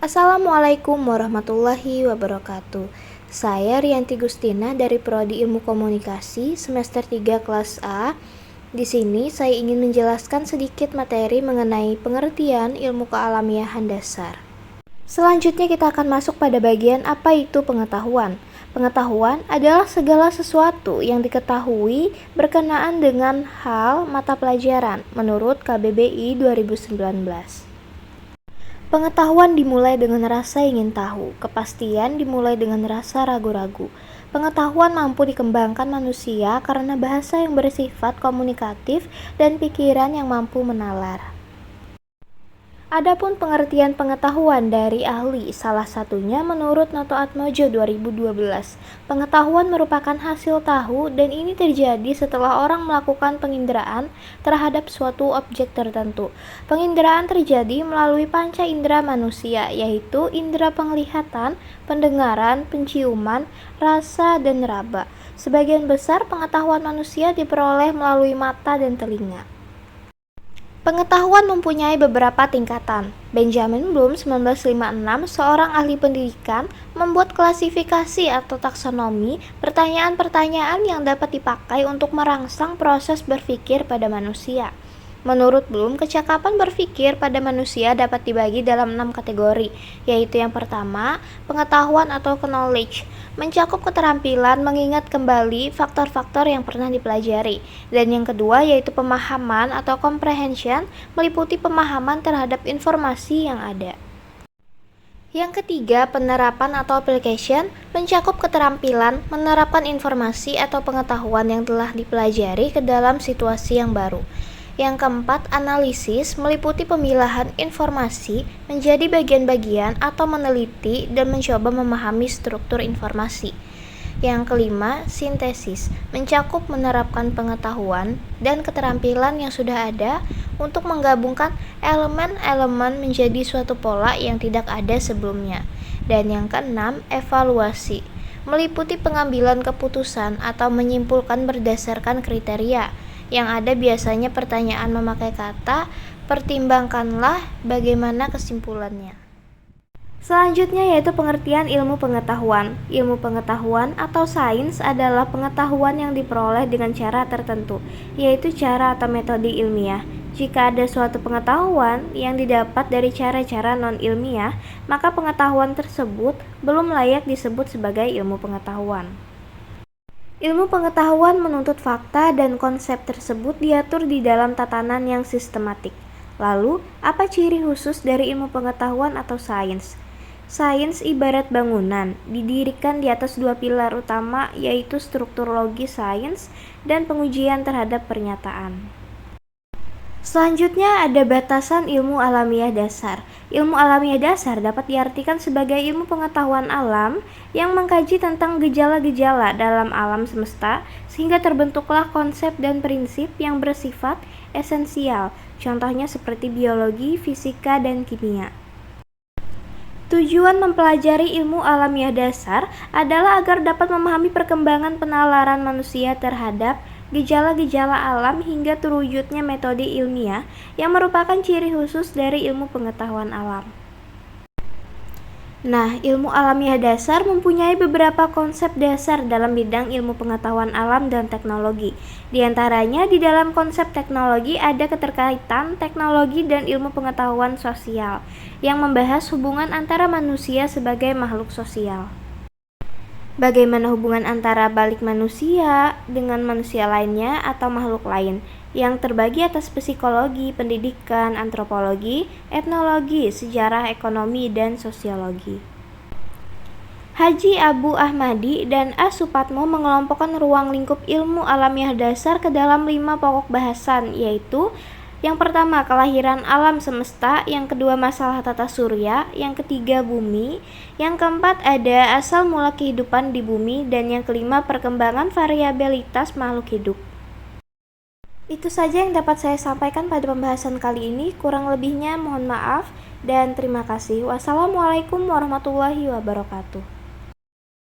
Assalamualaikum warahmatullahi wabarakatuh. Saya Rianti Gustina dari Prodi Ilmu Komunikasi semester 3 kelas A. Di sini saya ingin menjelaskan sedikit materi mengenai pengertian ilmu kealamiahan dasar. Selanjutnya kita akan masuk pada bagian apa itu pengetahuan. Pengetahuan adalah segala sesuatu yang diketahui berkenaan dengan hal mata pelajaran menurut KBBI 2019. Pengetahuan dimulai dengan rasa ingin tahu, kepastian dimulai dengan rasa ragu-ragu. Pengetahuan mampu dikembangkan manusia karena bahasa yang bersifat komunikatif dan pikiran yang mampu menalar. Adapun pengertian pengetahuan dari ahli, salah satunya menurut Noto Atmojo 2012. Pengetahuan merupakan hasil tahu dan ini terjadi setelah orang melakukan penginderaan terhadap suatu objek tertentu. Penginderaan terjadi melalui panca indera manusia, yaitu indera penglihatan, pendengaran, penciuman, rasa, dan raba. Sebagian besar pengetahuan manusia diperoleh melalui mata dan telinga. Pengetahuan mempunyai beberapa tingkatan. Benjamin Bloom 1956, seorang ahli pendidikan, membuat klasifikasi atau taksonomi pertanyaan-pertanyaan yang dapat dipakai untuk merangsang proses berpikir pada manusia. Menurut Bloom, kecakapan berpikir pada manusia dapat dibagi dalam 6 kategori, yaitu yang pertama, pengetahuan atau knowledge, mencakup keterampilan mengingat kembali faktor-faktor yang pernah dipelajari, dan yang kedua yaitu pemahaman atau comprehension, meliputi pemahaman terhadap informasi yang ada. Yang ketiga, penerapan atau application, mencakup keterampilan menerapkan informasi atau pengetahuan yang telah dipelajari ke dalam situasi yang baru. Yang keempat, analisis, meliputi pemilahan informasi menjadi bagian-bagian atau meneliti dan mencoba memahami struktur informasi. Yang kelima, sintesis, mencakup menerapkan pengetahuan dan keterampilan yang sudah ada untuk menggabungkan elemen-elemen menjadi suatu pola yang tidak ada sebelumnya. Dan yang keenam, evaluasi, meliputi pengambilan keputusan atau menyimpulkan berdasarkan kriteria. Yang ada biasanya pertanyaan memakai kata, pertimbangkanlah bagaimana kesimpulannya. Selanjutnya yaitu pengertian ilmu pengetahuan. Ilmu pengetahuan atau sains adalah pengetahuan yang diperoleh dengan cara tertentu, yaitu cara atau metode ilmiah. Jika ada suatu pengetahuan yang didapat dari cara-cara non-ilmiah, maka pengetahuan tersebut belum layak disebut sebagai ilmu pengetahuan. Ilmu pengetahuan menuntut fakta dan konsep tersebut diatur di dalam tatanan yang sistematik. Lalu, apa ciri khusus dari ilmu pengetahuan atau sains? Sains ibarat bangunan, didirikan di atas dua pilar utama yaitu struktur logis sains dan pengujian terhadap pernyataan. Selanjutnya ada batasan ilmu alamiah dasar. Ilmu alamiah dasar dapat diartikan sebagai ilmu pengetahuan alam yang mengkaji tentang gejala-gejala dalam alam semesta sehingga terbentuklah konsep dan prinsip yang bersifat esensial, contohnya seperti biologi, fisika, dan kimia. Tujuan mempelajari ilmu alamiah dasar adalah agar dapat memahami perkembangan penalaran manusia terhadap gejala-gejala alam hingga terwujudnya metode ilmiah yang merupakan ciri khusus dari ilmu pengetahuan alam. Nah, ilmu alamiah dasar mempunyai beberapa konsep dasar dalam bidang ilmu pengetahuan alam dan teknologi. Di antaranya, di dalam konsep teknologi ada keterkaitan teknologi dan ilmu pengetahuan sosial yang membahas hubungan antara manusia sebagai makhluk sosial. Bagaimana hubungan antara balik manusia dengan manusia lainnya atau makhluk lain yang terbagi atas psikologi, pendidikan, antropologi, etnologi, sejarah, ekonomi, dan sosiologi. Haji Abu Ahmadi dan A. Supatmo mengelompokkan ruang lingkup ilmu alamiah dasar ke dalam 5 pokok bahasan, yaitu yang pertama, kelahiran alam semesta. Yang kedua, masalah tata surya. Yang ketiga, bumi. Yang keempat, ada asal mula kehidupan di bumi. Dan yang kelima, perkembangan variabilitas makhluk hidup. Itu saja yang dapat saya sampaikan pada pembahasan kali ini. Kurang lebihnya mohon maaf dan terima kasih. Wassalamualaikum warahmatullahi wabarakatuh.